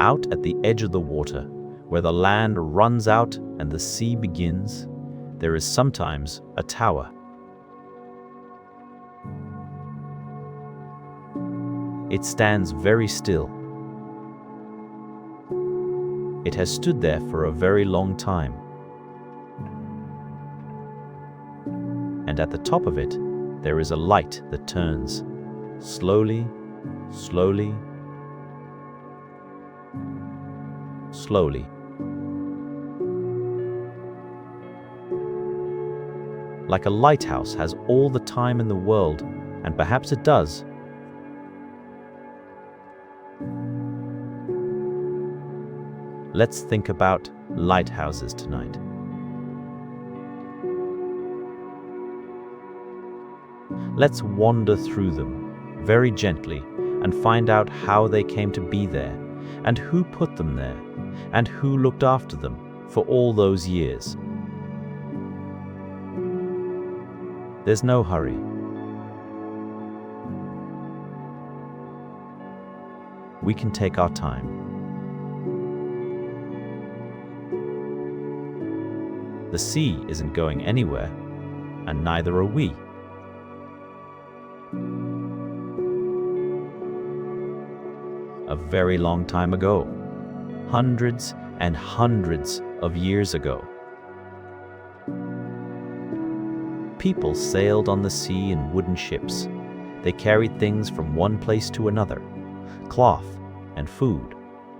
Out at the edge of the water, where the land runs out and the sea begins, there is sometimes a tower. It stands very still. It has stood there for a very long time. And at the top of it, there is a light that turns slowly, slowly, slowly. Like a lighthouse has all the time in the world, and perhaps it does. Let's think about lighthouses tonight. Let's wander through them very gently and find out how they came to be there, and who put them there, and who looked after them for all those years. There's no hurry. We can take our time. The sea isn't going anywhere, and neither are we. A very long time ago, hundreds and hundreds of years ago, people sailed on the sea in wooden ships. They carried things from one place to another, cloth and food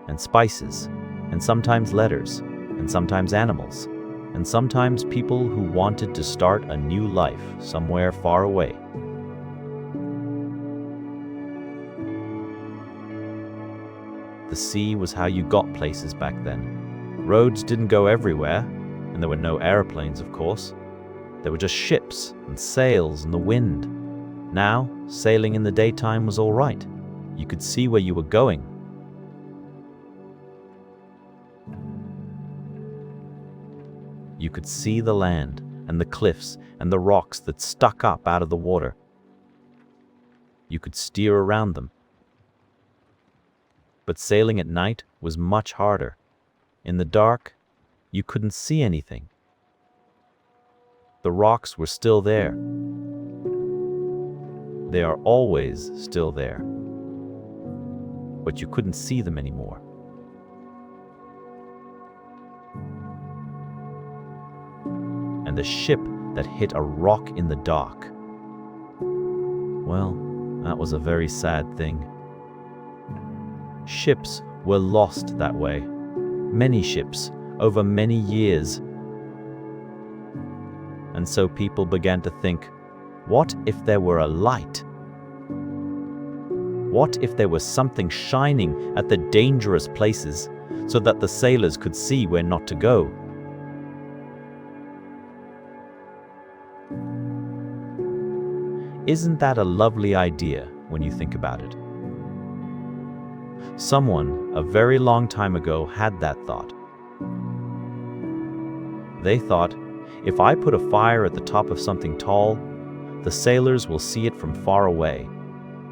and spices, and sometimes letters, and sometimes animals, and sometimes people who wanted to start a new life somewhere far away. The sea was how you got places back then. Roads didn't go everywhere, and there were no airplanes, of course. There were just ships and sails and the wind. Now, sailing in the daytime was all right. You could see where you were going. You could see the land and the cliffs and the rocks that stuck up out of the water. You could steer around them. But sailing at night was much harder. In the dark, you couldn't see anything. The rocks were still there. They are always still there. But you couldn't see them anymore. And the ship that hit a rock in the dock, well, that was a very sad thing. Ships were lost that way. Many ships, over many years. And so people began to think, what if there were a light? What if there was something shining at the dangerous places so that the sailors could see where not to go? Isn't that a lovely idea when you think about it? Someone a very long time ago had that thought. They thought, if I put a fire at the top of something tall, the sailors will see it from far away,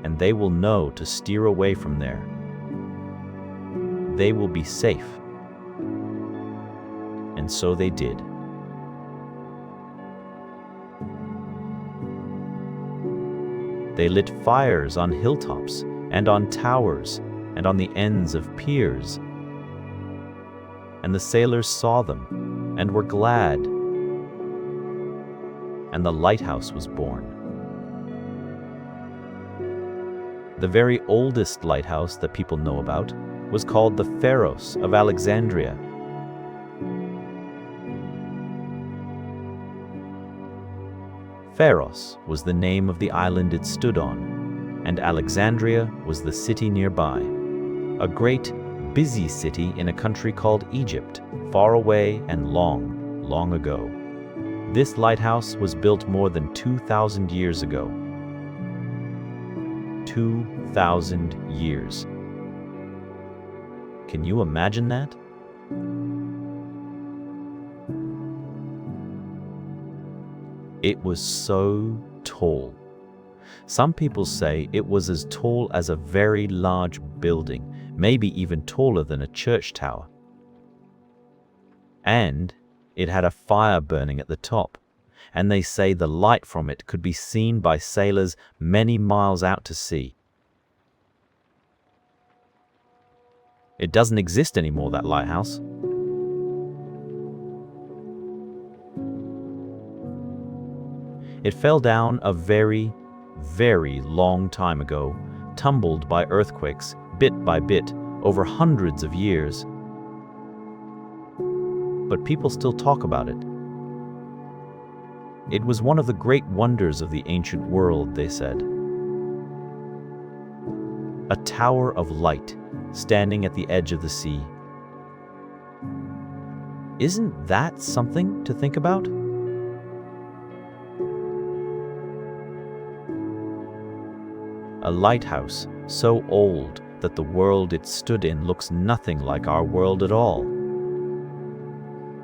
and they will know to steer away from there. They will be safe. And so they did. They lit fires on hilltops and on towers and on the ends of piers. And the sailors saw them and were glad. And the lighthouse was born. The very oldest lighthouse that people know about was called the Pharos of Alexandria. Pharos was the name of the island it stood on, and Alexandria was the city nearby, a great, busy city in a country called Egypt, far away and long, long ago. This lighthouse was built more than 2,000 years ago. 2,000 years. Can you imagine that? It was so tall. Some people say it was as tall as a very large building, maybe even taller than a church tower. And it had a fire burning at the top, and they say the light from it could be seen by sailors many miles out to sea. It doesn't exist anymore, that lighthouse. It fell down a very, very long time ago, tumbled by earthquakes, bit by bit, over hundreds of years. But people still talk about it. It was one of the great wonders of the ancient world, they said. A tower of light standing at the edge of the sea. Isn't that something to think about? A lighthouse so old that the world it stood in looks nothing like our world at all.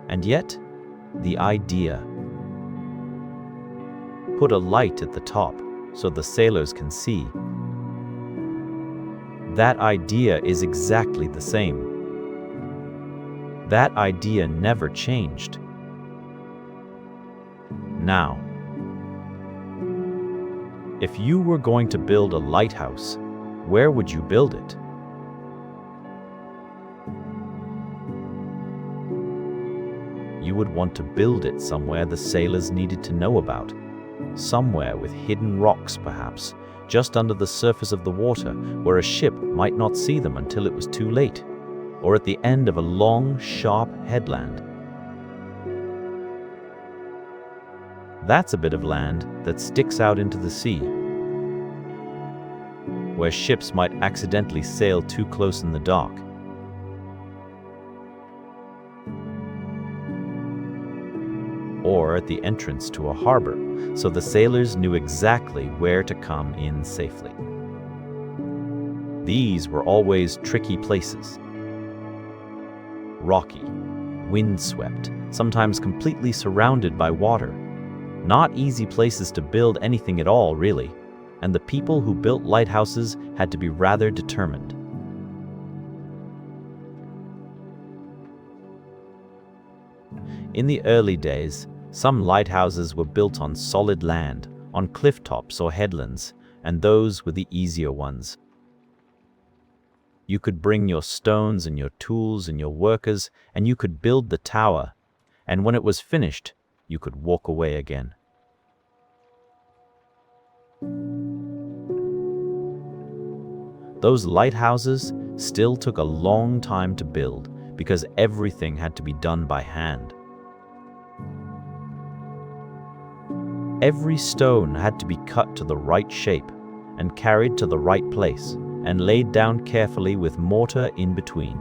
And yet, the idea. Put a light at the top so the sailors can see. That idea is exactly the same. That idea never changed. Now, if you were going to build a lighthouse, where would you build it? You would want to build it somewhere the sailors needed to know about. Somewhere with hidden rocks, perhaps, just under the surface of the water, where a ship might not see them until it was too late, or at the end of a long, sharp headland. That's a bit of land that sticks out into the sea, where ships might accidentally sail too close in the dark. Or at the entrance to a harbor, so the sailors knew exactly where to come in safely. These were always tricky places. Rocky, windswept, sometimes completely surrounded by water. Not easy places to build anything at all, really, and the people who built lighthouses had to be rather determined. In the early days, some lighthouses were built on solid land, on cliff tops or headlands, and those were the easier ones. You could bring your stones and your tools and your workers, and you could build the tower, and when it was finished, you could walk away again. Those lighthouses still took a long time to build because everything had to be done by hand. Every stone had to be cut to the right shape and carried to the right place and laid down carefully with mortar in between.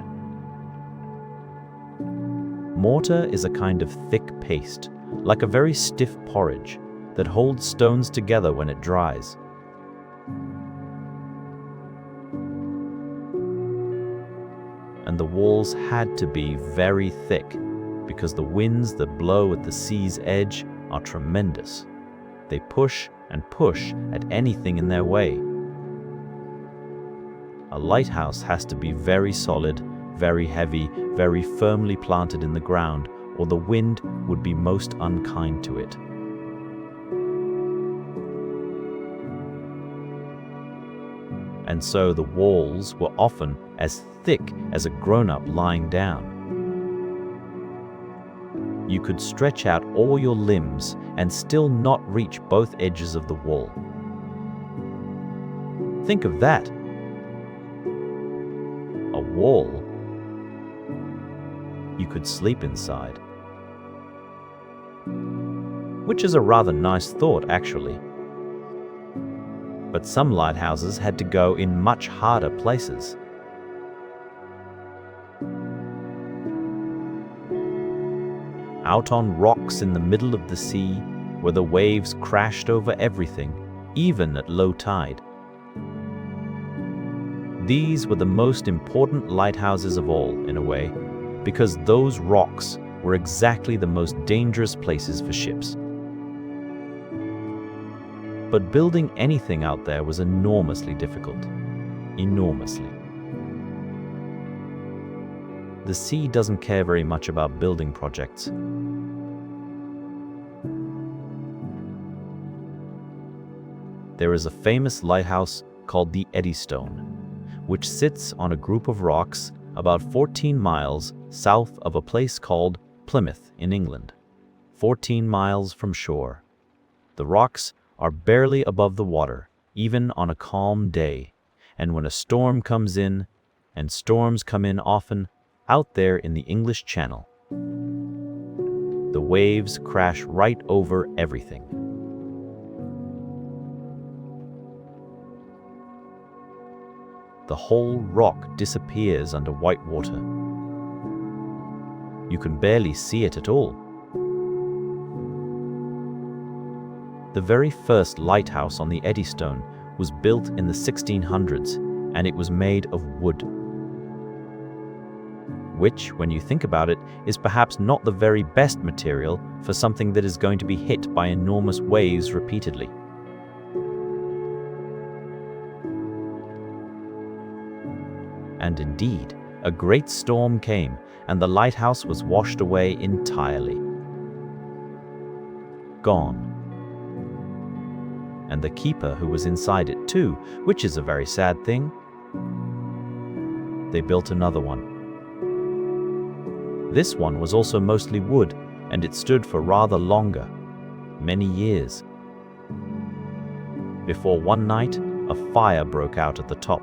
Mortar is a kind of thick paste, like a very stiff porridge, that holds stones together when it dries. And the walls had to be very thick, because the winds that blow at the sea's edge are tremendous. They push and push at anything in their way. A lighthouse has to be very solid, very heavy, very firmly planted in the ground, or the wind would be most unkind to it. And so the walls were often as thick as a grown-up lying down. You could stretch out all your limbs and still not reach both edges of the wall. Think of that. A wall you could sleep inside. Which is a rather nice thought, actually. But some lighthouses had to go in much harder places. Out on rocks in the middle of the sea, where the waves crashed over everything, even at low tide. These were the most important lighthouses of all, in a way, because those rocks were exactly the most dangerous places for ships. But building anything out there was enormously difficult. Enormously. the sea doesn't care very much about building projects. There is a famous lighthouse called the Eddystone, which sits on a group of rocks about 14 miles south of a place called Plymouth in England, 14 miles from shore. The rocks are barely above the water, even on a calm day, and when a storm comes in, and storms come in often, out there in the English Channel, the waves crash right over everything. The whole rock disappears under white water. You can barely see it at all. The very first lighthouse on the Eddystone was built in the 1600s, and it was made of wood, which, when you think about it, is perhaps not the very best material for something that is going to be hit by enormous waves repeatedly. And indeed, a great storm came, and the lighthouse was washed away entirely. Gone. And the keeper who was inside it too, which is a very sad thing. They built another one. This one was also mostly wood, and it stood for rather longer, many years. Before one night, a fire broke out at the top,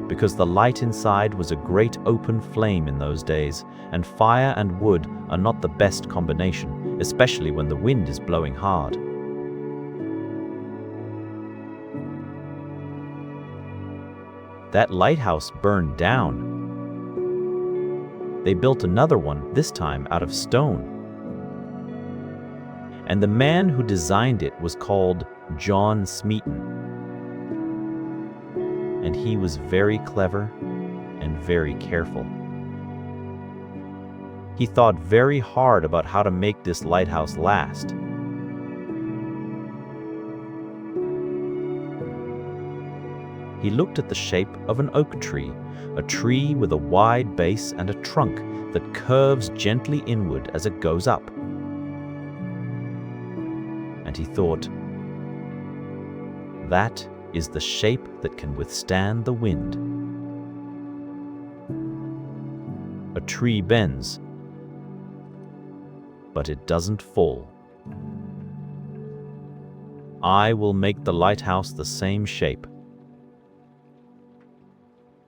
because the light inside was a great open flame in those days, and fire and wood are not the best combination, especially when the wind is blowing hard. That lighthouse burned down. They built another one, this time out of stone. And the man who designed it was called John Smeaton. And he was very clever and very careful. He thought very hard about how to make this lighthouse last. He looked at the shape of an oak tree, a tree with a wide base and a trunk that curves gently inward as it goes up. And he thought, that is the shape that can withstand the wind. A tree bends, but it doesn't fall. I will make the lighthouse the same shape.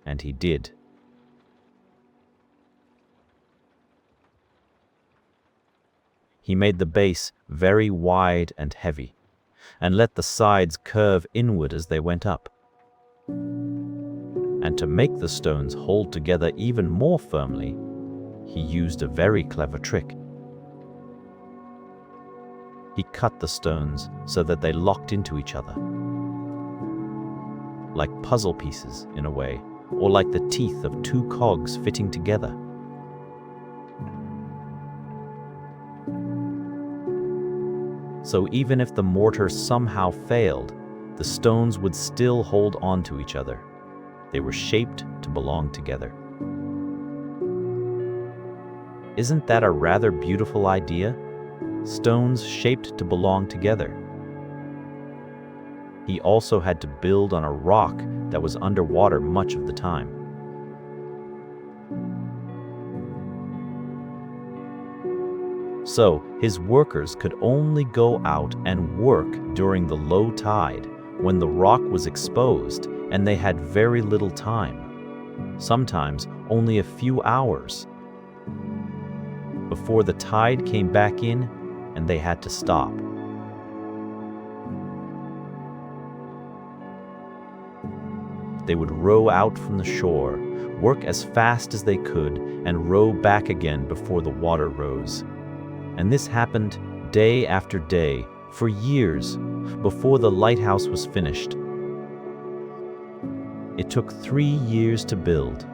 And he did. He made the base very wide and heavy, and let the sides curve inward as they went up. And to make the stones hold together even more firmly, he used a very clever trick. He cut the stones so that they locked into each other, like puzzle pieces in a way, or like the teeth of two cogs fitting together. So even if the mortar somehow failed, the stones would still hold on to each other. They were shaped to belong together. Isn't that a rather beautiful idea? Stones shaped to belong together. He also had to build on a rock that was underwater much of the time. So his workers could only go out and work during the low tide, when the rock was exposed and they had very little time, sometimes only a few hours, before the tide came back in and they had to stop. They would row out from the shore, work as fast as they could, and row back again before the water rose. And this happened day after day, for years, before the lighthouse was finished. It took 3 years to build.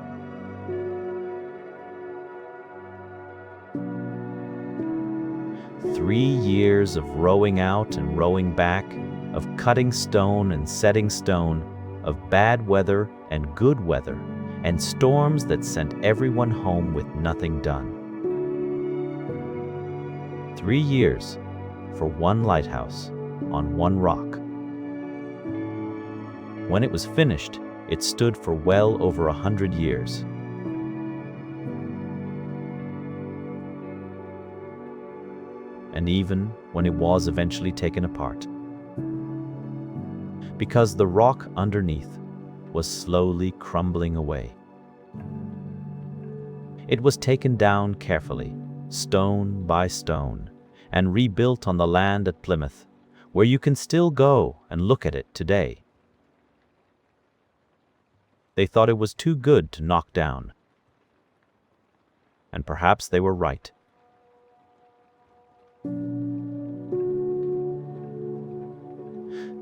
Three years of rowing out and rowing back, of cutting stone and setting stone, of bad weather and good weather, and storms that sent everyone home with nothing done. 3 years for one lighthouse on one rock. When it was finished, it stood for well over 100 years. And even when it was eventually taken apart, because the rock underneath was slowly crumbling away. It was taken down carefully, stone by stone, and rebuilt on the land at Plymouth, where you can still go and look at it today. They thought it was too good to knock down, and perhaps they were right.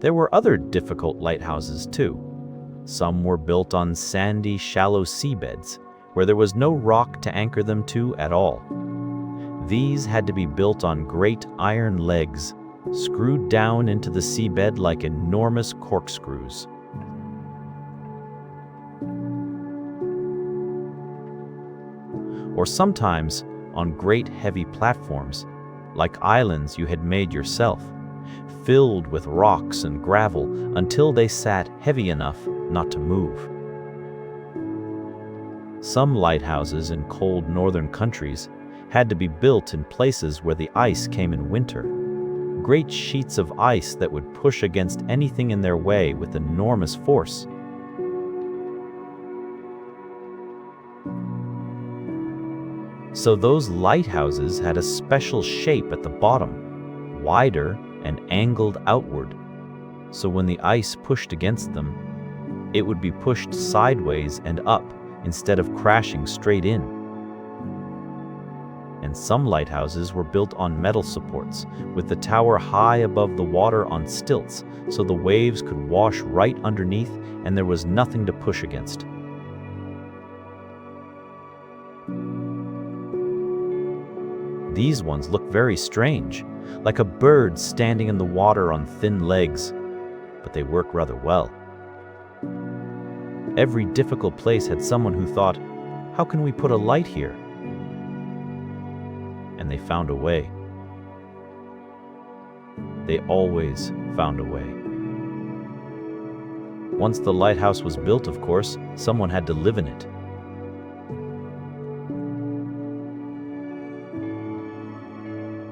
There were other difficult lighthouses too. Some were built on sandy, shallow seabeds, where there was no rock to anchor them to at all. These had to be built on great iron legs, screwed down into the seabed like enormous corkscrews. Or sometimes on great heavy platforms, like islands you had made yourself, filled with rocks and gravel until they sat heavy enough not to move. Some lighthouses in cold northern countries had to be built in places where the ice came in winter. Great sheets of ice that would push against anything in their way with enormous force. So those lighthouses had a special shape at the bottom, wider and angled outward, so when the ice pushed against them, it would be pushed sideways and up instead of crashing straight in. And some lighthouses were built on metal supports, with the tower high above the water on stilts, so the waves could wash right underneath and there was nothing to push against. These ones look very strange, like a bird standing in the water on thin legs, but they work rather well. Every difficult place had someone who thought, how can we put a light here? And they found a way. They always found a way. Once the lighthouse was built, of course, someone had to live in it.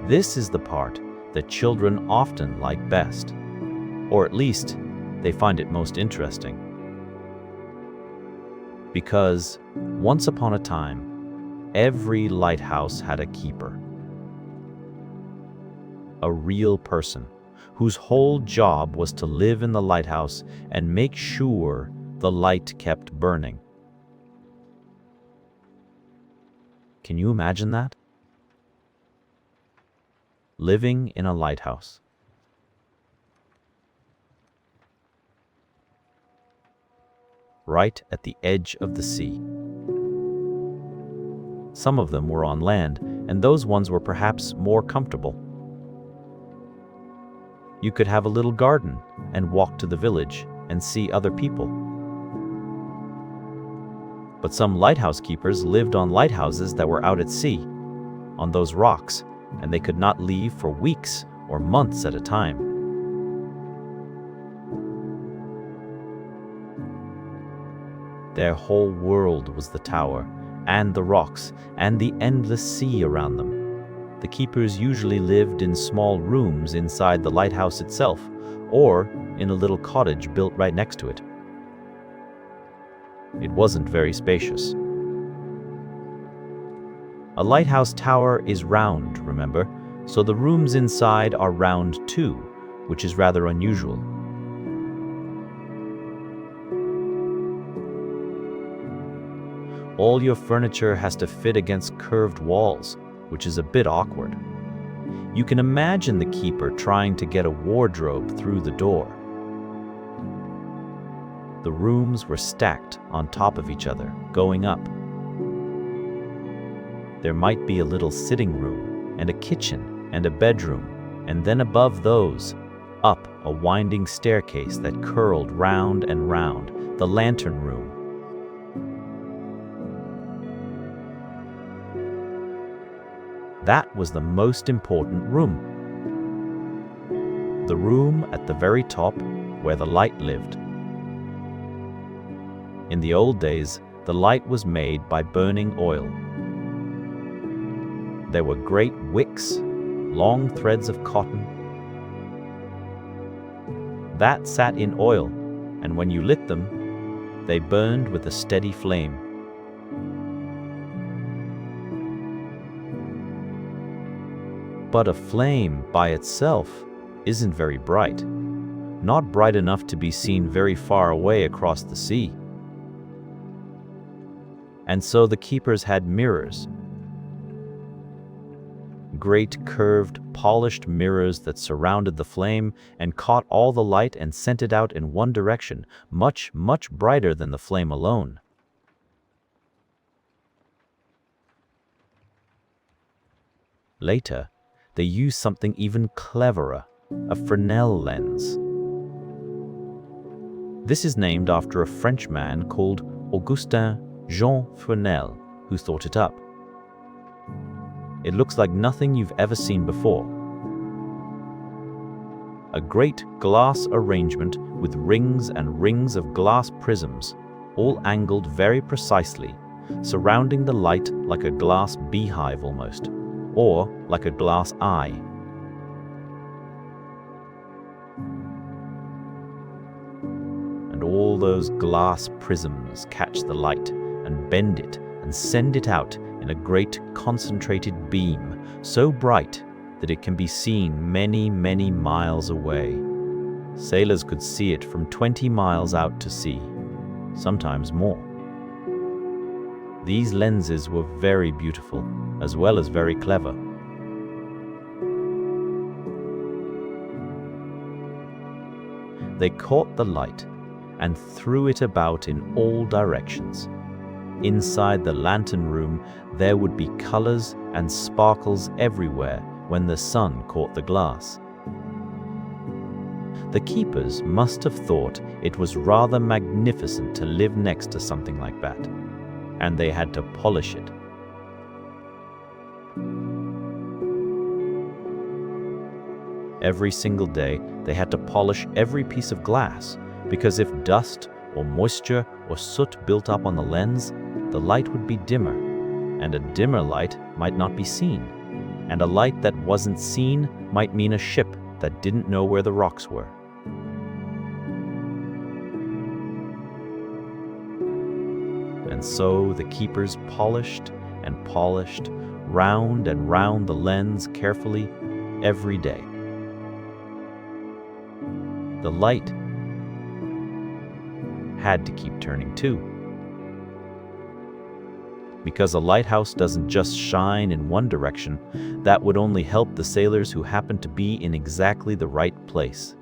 This is the part that children often like best, or at least they find it most interesting. Because once upon a time, every lighthouse had a keeper. A real person whose whole job was to live in the lighthouse and make sure the light kept burning. Can you imagine that? Living in a lighthouse. Right at the edge of the sea. Some of them were on land, and those ones were perhaps more comfortable. You could have a little garden and walk to the village and see other people. But some lighthouse keepers lived on lighthouses that were out at sea, on those rocks, and they could not leave for weeks or months at a time. Their whole world was the tower, and the rocks, and the endless sea around them. The keepers usually lived in small rooms inside the lighthouse itself, or in a little cottage built right next to it. It wasn't very spacious. A lighthouse tower is round, remember, so the rooms inside are round too, which is rather unusual. All your furniture has to fit against curved walls, which is a bit awkward. You can imagine the keeper trying to get a wardrobe through the door. The rooms were stacked on top of each other, going up. There might be a little sitting room, and a kitchen, and a bedroom, and then above those, up a winding staircase that curled round and round, the lantern room. That was the most important room. The room at the very top where the light lived. In the old days, the light was made by burning oil. There were great wicks, long threads of cotton, that sat in oil, and when you lit them, they burned with a steady flame. But a flame by itself isn't very bright, not bright enough to be seen very far away across the sea. And so the keepers had mirrors, great curved, polished mirrors that surrounded the flame and caught all the light and sent it out in one direction, much, much brighter than the flame alone. Later, they used something even cleverer, a Fresnel lens. This is named after a French man called Augustin Jean Fresnel, who thought it up. It looks like nothing you've ever seen before. A great glass arrangement with rings and rings of glass prisms, all angled very precisely, surrounding the light like a glass beehive almost, or like a glass eye. And all those glass prisms catch the light and bend it and send it out in a great concentrated beam, so bright that it can be seen many, many miles away. Sailors could see it from 20 miles out to sea, sometimes more. These lenses were very beautiful, as well as very clever. They caught the light and threw it about in all directions. Inside the lantern room, there would be colors and sparkles everywhere when the sun caught the glass. The keepers must have thought it was rather magnificent to live next to something like that, and they had to polish it. Every single day, they had to polish every piece of glass, because if dust or moisture or soot built up on the lens, the light would be dimmer, and a dimmer light might not be seen, and a light that wasn't seen might mean a ship that didn't know where the rocks were. And so the keepers polished and polished, round and round the lens carefully every day. The light had to keep turning too, because a lighthouse doesn't just shine in one direction. That would only help the sailors who happened to be in exactly the right place.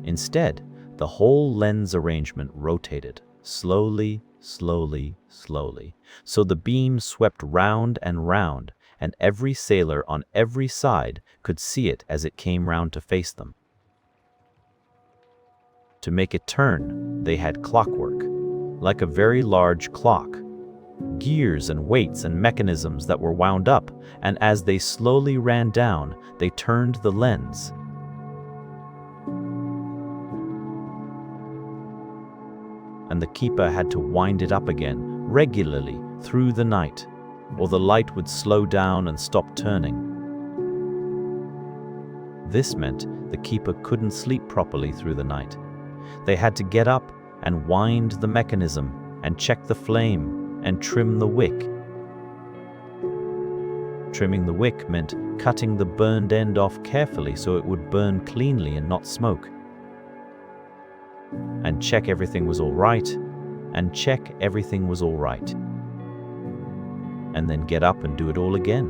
Instead, the whole lens arrangement rotated, slowly, slowly, slowly, so the beam swept round and round, and every sailor on every side could see it as it came round to face them. To make it turn, they had clockwork, like a very large clock, gears and weights and mechanisms that were wound up, and as they slowly ran down, they turned the lens. And the keeper had to wind it up again regularly through the night, or the light would slow down and stop turning. This meant the keeper couldn't sleep properly through the night. They had to get up and wind the mechanism and check the flame and trim the wick. Trimming the wick meant cutting the burned end off carefully so it would burn cleanly and not smoke. And check everything was all right, and check everything was all right. And then get up and do it all again.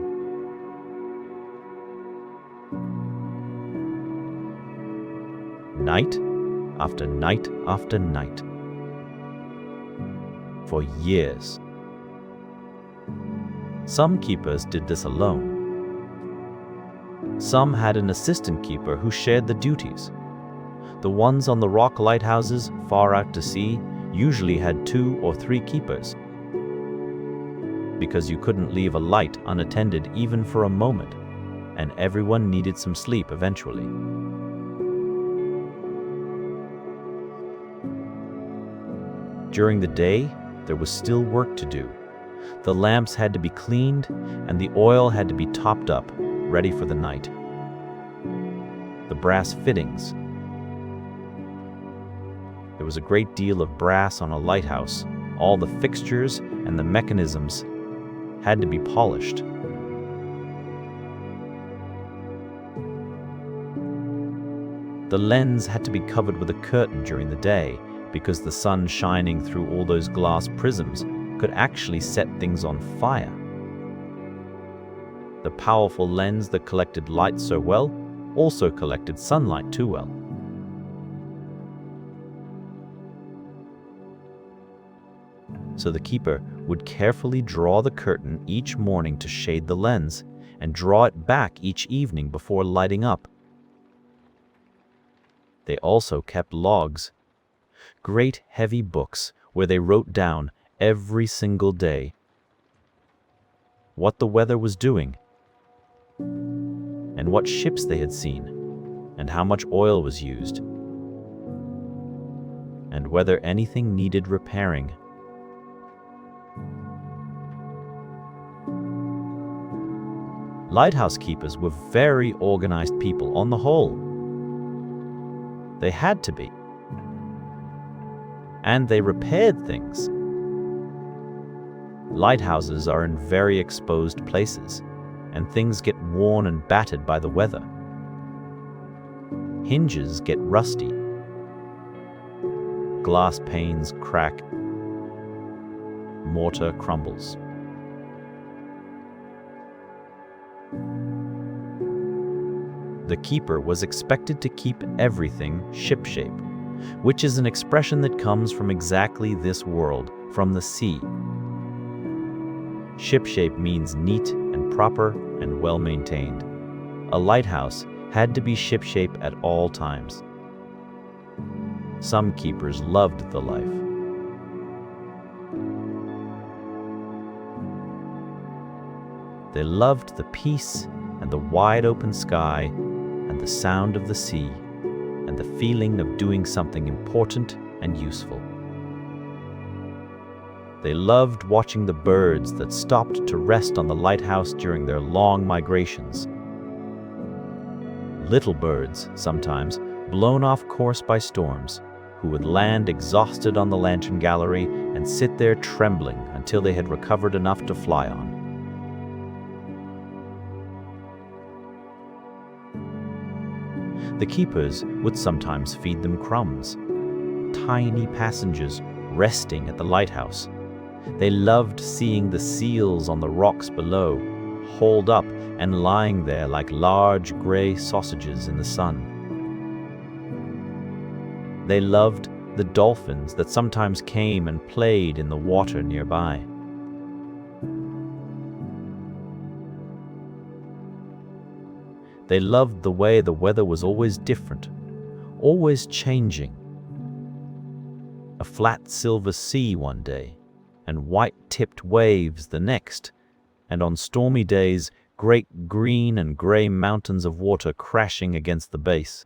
Night after night after night. For years. Some keepers did this alone. Some had an assistant keeper who shared the duties. The ones on the rock lighthouses far out to sea usually had 2 or 3 keepers, because you couldn't leave a light unattended even for a moment, and everyone needed some sleep eventually. During the day, there was still work to do. The lamps had to be cleaned, and the oil had to be topped up, ready for the night. The brass fittings. There was a great deal of brass on a lighthouse. All the fixtures and the mechanisms had to be polished. The lens had to be covered with a curtain during the day, because the sun shining through all those glass prisms could actually set things on fire. The powerful lens that collected light so well also collected sunlight too well. So the keeper would carefully draw the curtain each morning to shade the lens, and draw it back each evening before lighting up. They also kept logs, great heavy books where they wrote down every single day what the weather was doing, and what ships they had seen, and how much oil was used, and whether anything needed repairing. Lighthouse keepers were very organized people on the whole. They had to be. And they repaired things. Lighthouses are in very exposed places, and things get worn and battered by the weather. Hinges get rusty. Glass panes crack. Mortar crumbles. The keeper was expected to keep everything shipshape, which is an expression that comes from exactly this world, from the sea. Shipshape means neat and proper and well-maintained. A lighthouse had to be shipshape at all times. Some keepers loved the life. They loved the peace and the wide open sky and the sound of the sea and the feeling of doing something important and useful. They loved watching the birds that stopped to rest on the lighthouse during their long migrations. Little birds, sometimes, blown off course by storms, who would land exhausted on the lantern gallery and sit there trembling until they had recovered enough to fly on. The keepers would sometimes feed them crumbs. Tiny passengers resting at the lighthouse. They loved seeing the seals on the rocks below, hauled up and lying there like large gray sausages in the sun. They loved the dolphins that sometimes came and played in the water nearby. They loved the way the weather was always different, always changing. A flat silver sea one day, and white-tipped waves the next, and on stormy days, great green and gray mountains of water crashing against the base.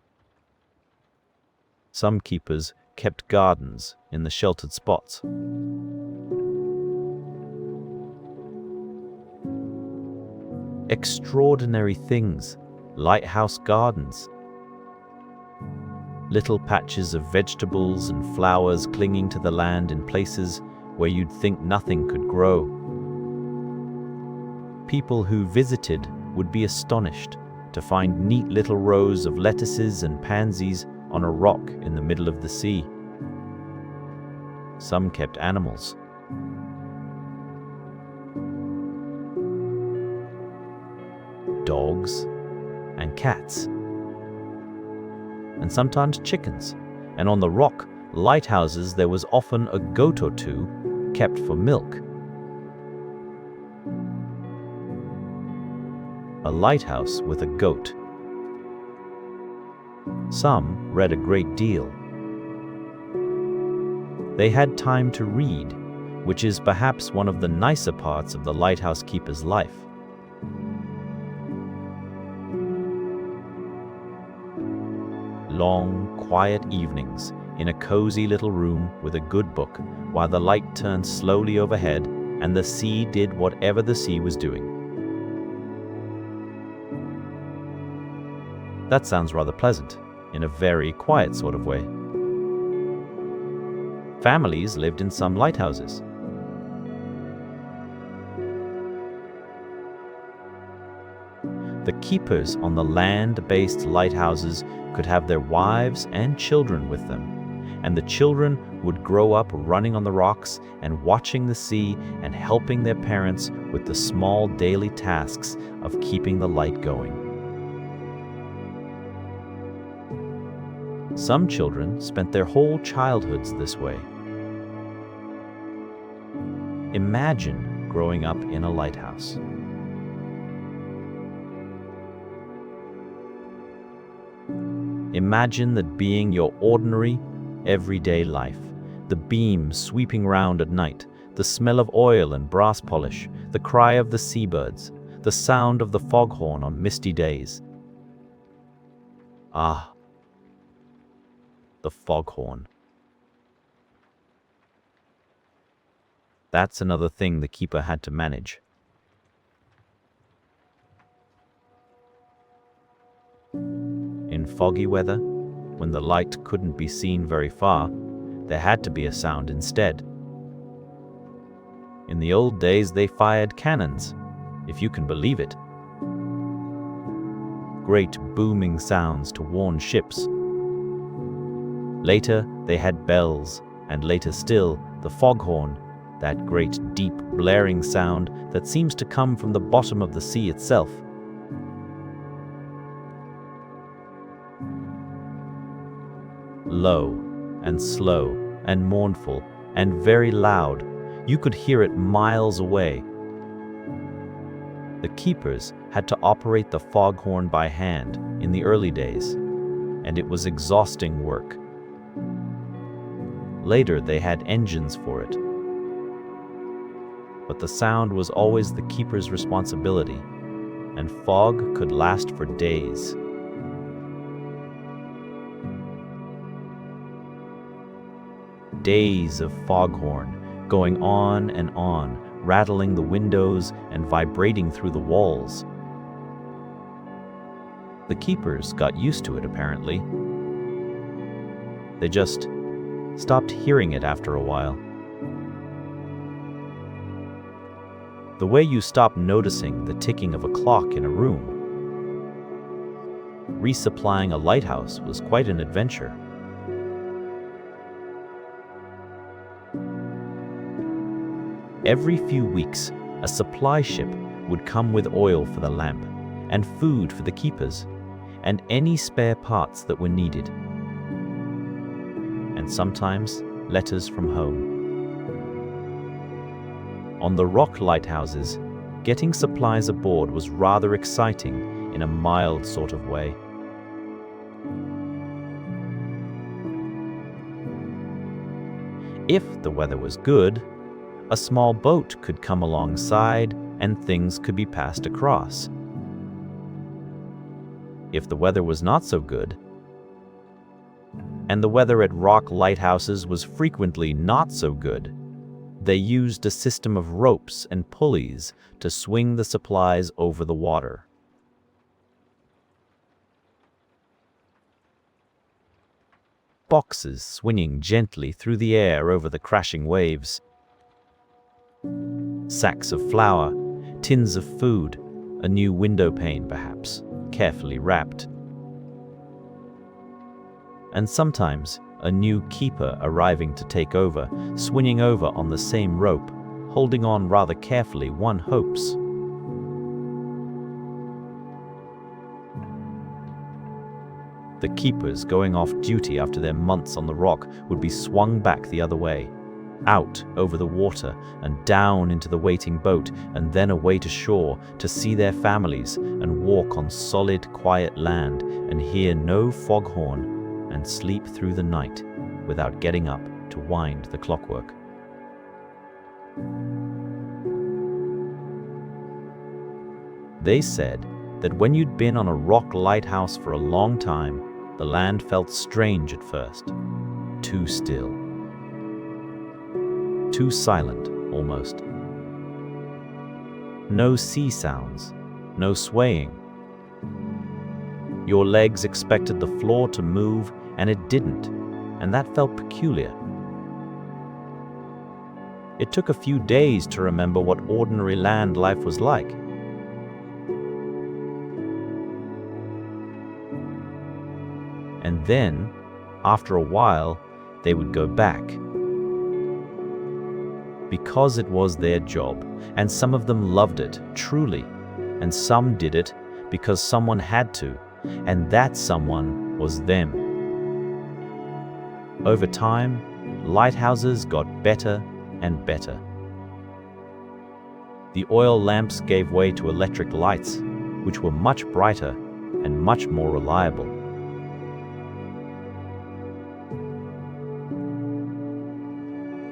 Some keepers kept gardens in the sheltered spots. Extraordinary things. Lighthouse gardens. Little patches of vegetables and flowers clinging to the land in places where you'd think nothing could grow. People who visited would be astonished to find neat little rows of lettuces and pansies on a rock in the middle of the sea. Some kept animals. Dogs and cats, and sometimes chickens, and on the rock lighthouses there was often a goat or two kept for milk. A lighthouse with a goat. Some read a great deal. They had time to read, which is perhaps one of the nicer parts of the lighthouse keeper's life. Long, quiet evenings in a cozy little room with a good book, while the light turned slowly overhead and the sea did whatever the sea was doing. That sounds rather pleasant, in a very quiet sort of way. Families lived in some lighthouses. The keepers on the land-based lighthouses could have their wives and children with them, and the children would grow up running on the rocks and watching the sea and helping their parents with the small daily tasks of keeping the light going. Some children spent their whole childhoods this way. Imagine growing up in a lighthouse. Imagine that being your ordinary, everyday life, the beam sweeping round at night, the smell of oil and brass polish, the cry of the seabirds, the sound of the foghorn on misty days. Ah, the foghorn. That's another thing the keeper had to manage. In foggy weather, when the light couldn't be seen very far, there had to be a sound instead. In the old days, they fired cannons, if you can believe it. Great booming sounds to warn ships. Later, they had bells, and later still, the foghorn, that great deep blaring sound that seems to come from the bottom of the sea itself. Low and slow and mournful and very loud, you could hear it miles away. The keepers had to operate the foghorn by hand in the early days, and it was exhausting work. Later they had engines for it. But the sound was always the keeper's responsibility, and fog could last for days. Days of foghorn, going on and on, rattling the windows and vibrating through the walls. The keepers got used to it, apparently. They just stopped hearing it after a while. The way you stop noticing the ticking of a clock in a room. Resupplying a lighthouse was quite an adventure. Every few weeks, a supply ship would come with oil for the lamp, and food for the keepers, and any spare parts that were needed. And sometimes, letters from home. On the rock lighthouses, getting supplies aboard was rather exciting in a mild sort of way. If the weather was good, a small boat could come alongside and things could be passed across. If the weather was not so good, and the weather at rock lighthouses was frequently not so good, they used a system of ropes and pulleys to swing the supplies over the water. Boxes swinging gently through the air over the crashing waves. Sacks of flour, tins of food, a new window pane perhaps, carefully wrapped. And sometimes a new keeper arriving to take over, swinging over on the same rope, holding on rather carefully, one hopes. The keepers going off duty after their months on the rock would be swung back the other way, out over the water and down into the waiting boat and then away to shore to see their families and walk on solid, quiet land and hear no foghorn and sleep through the night without getting up. to wind the clockwork. They said that when you'd been on a rock lighthouse for a long time, the land felt strange at first. Too still. Too silent, almost. No sea sounds, no swaying. Your legs expected the floor to move, and it didn't, and that felt peculiar. It took a few days to remember what ordinary land life was like. And then, after a while, they would go back. Because it was their job, and some of them loved it, truly, and some did it because someone had to, and that someone was them. Over time, lighthouses got better and better. The oil lamps gave way to electric lights, which were much brighter and much more reliable.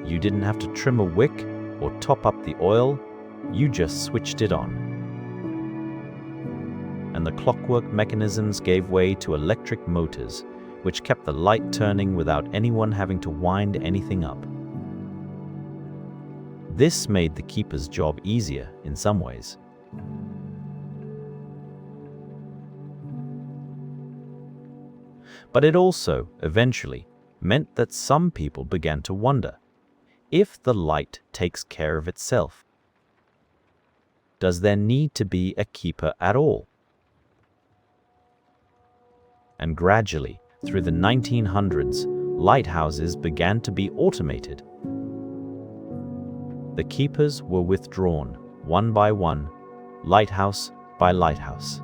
You didn't have to trim a wick or top up the oil, you just switched it on. And the clockwork mechanisms gave way to electric motors, which kept the light turning without anyone having to wind anything up. This made the keeper's job easier in some ways. But it also, eventually, meant that some people began to wonder, if the light takes care of itself, does there need to be a keeper at all? And gradually, through the 1900s, lighthouses began to be automated. The keepers were withdrawn, one by one, lighthouse by lighthouse.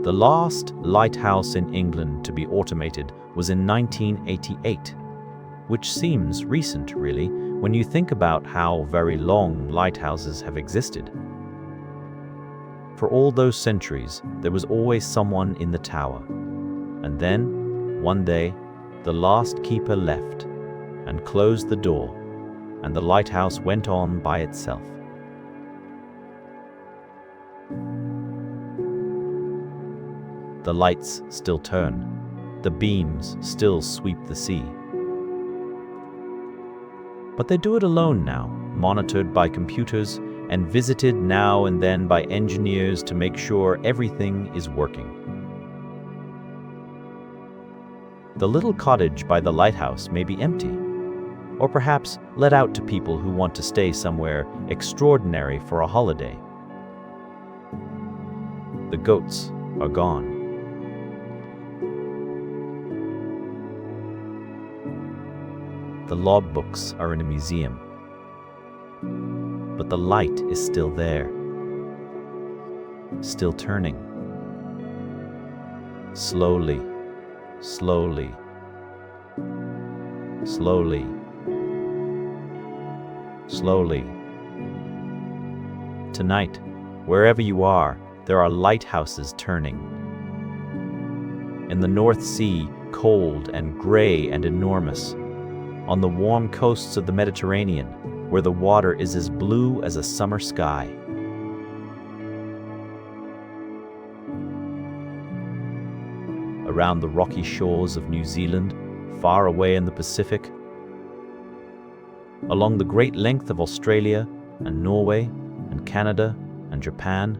The last lighthouse in England to be automated was in 1988, which seems recent, really, when you think about how very long lighthouses have existed. For all those centuries, there was always someone in the tower. And then, one day, the last keeper left and closed the door, and the lighthouse went on by itself. The lights still turn. The beams still sweep the sea. But they do it alone now, monitored by computers and visited now and then by engineers to make sure everything is working. The little cottage by the lighthouse may be empty, or perhaps let out to people who want to stay somewhere extraordinary for a holiday. The goats are gone. The log books are in a museum. But the light is still there, still turning. Slowly, slowly, slowly, slowly. Tonight, wherever you are, there are lighthouses turning. In the North Sea, cold and gray and enormous. On the warm coasts of the Mediterranean, where the water is as blue as a summer sky. Around the rocky shores of New Zealand, far away in the Pacific. Along the great length of Australia and Norway and Canada and Japan,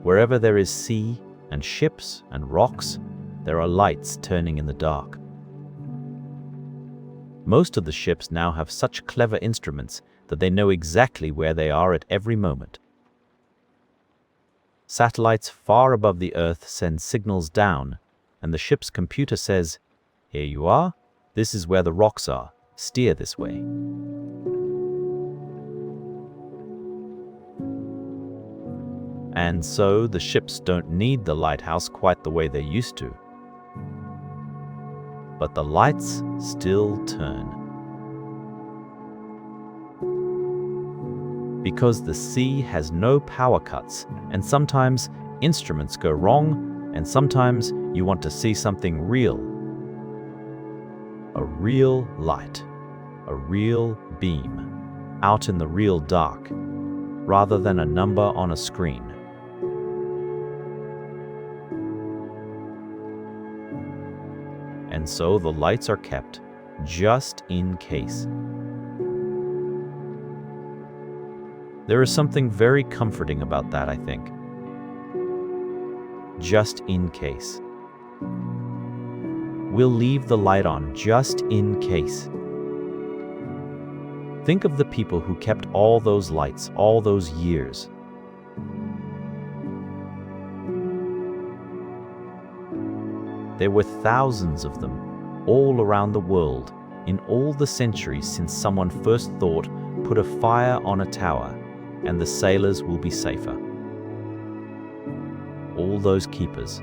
wherever there is sea and ships and rocks, there are lights turning in the dark. Most of the ships now have such clever instruments that they know exactly where they are at every moment. Satellites far above the Earth send signals down, and the ship's computer says, "Here you are, this is where the rocks are, steer this way." And so the ships don't need the lighthouse quite the way they used to. But the lights still turn. Because the sea has no power cuts, and sometimes instruments go wrong, And sometimes you want to see something real. A real light, a real beam, out in the real dark, rather than a number on a screen. And so the lights are kept, just in case. There is something very comforting about that, I think. Just in case. We'll leave the light on just in case. Think of the people who kept all those lights all those years. There were thousands of them, all around the world, in all the centuries since someone first thought, put a fire on a tower, and the sailors will be safer. All those keepers,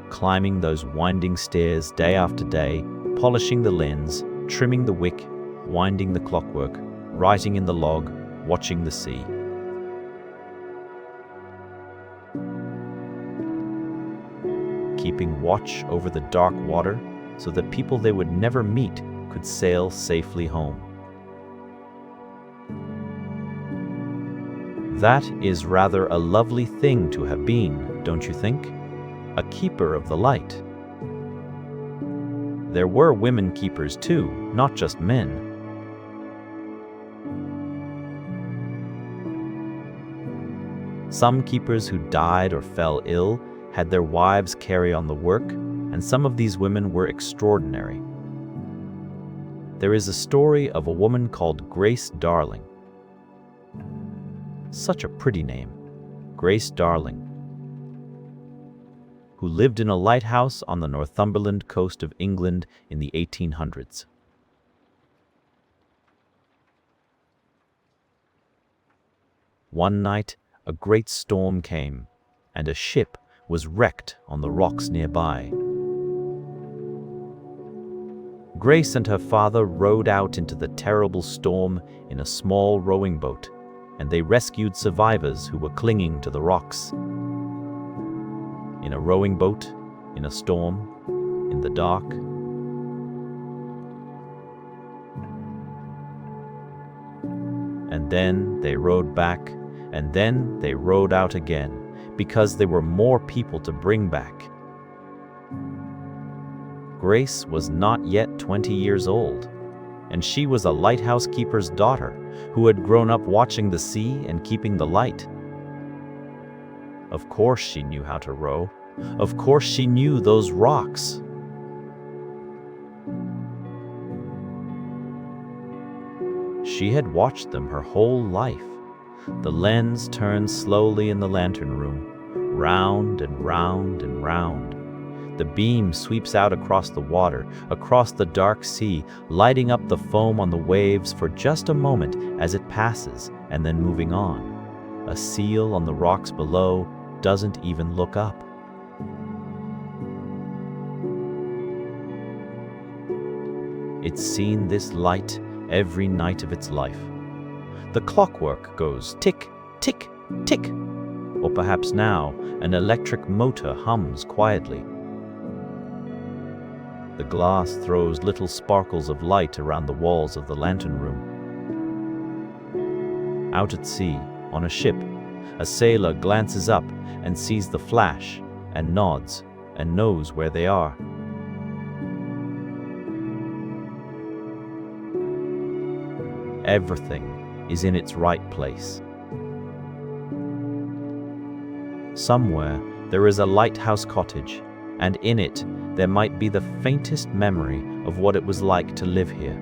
climbing those winding stairs day after day, polishing the lens, trimming the wick, winding the clockwork, writing in the log, watching the sea. Keeping watch over the dark water so that people they would never meet could sail safely home. That is rather a lovely thing to have been, don't you think? A keeper of the light. There were women keepers too, not just men. Some keepers who died or fell ill had their wives carry on the work, and some of these women were extraordinary. There is a story of a woman called Grace Darling. Such a pretty name, Grace Darling, who lived in a lighthouse on the Northumberland coast of England in the 1800s. One night, a great storm came, and a ship was wrecked on the rocks nearby. Grace and her father rowed out into the terrible storm in a small rowing boat, and they rescued survivors who were clinging to the rocks. In a rowing boat, in a storm, in the dark. And then they rowed back, and then they rowed out again, because there were more people to bring back. Grace was not yet 20 years old, and she was a lighthouse keeper's daughter who had grown up watching the sea and keeping the light. Of course she knew how to row. Of course she knew those rocks. She had watched them her whole life. The lens turns slowly in the lantern room, round and round and round. The beam sweeps out across the water, across the dark sea, lighting up the foam on the waves for just a moment as it passes, and then moving on. A seal on the rocks below doesn't even look up. It's seen this light every night of its life. The clockwork goes tick, tick, tick. Or perhaps now an electric motor hums quietly. The glass throws little sparkles of light around the walls of the lantern room. Out at sea, on a ship, a sailor glances up and sees the flash and nods and knows where they are. Everything is in its right place. Somewhere there is a lighthouse cottage, and in it there might be the faintest memory of what it was like to live here.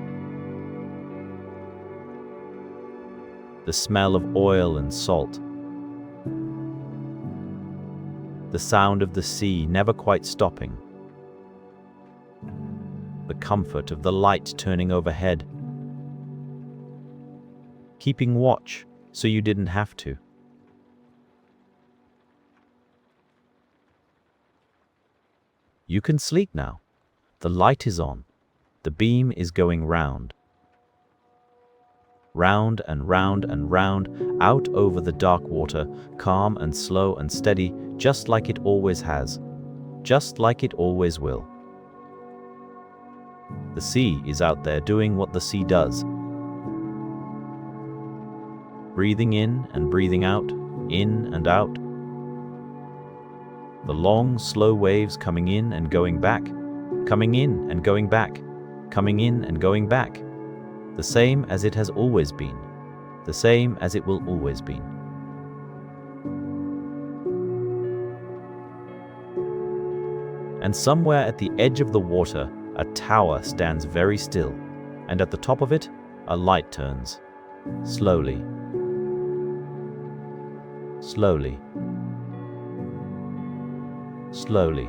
The smell of oil and salt. The sound of the sea never quite stopping. The comfort of the light turning overhead. Keeping watch so you didn't have to. You can sleep now. The light is on. The beam is going round. Round and round and round, out over the dark water, calm and slow and steady, just like it always has. just like it always will. The sea is out there doing what the sea does. Breathing in and breathing out, in and out. The long, slow waves coming in and going back, coming in and going back, coming in and going back. The same as it has always been, the same as it will always be. And somewhere at the edge of the water, a tower stands very still, and at the top of it, a light turns. Slowly. Slowly. Slowly.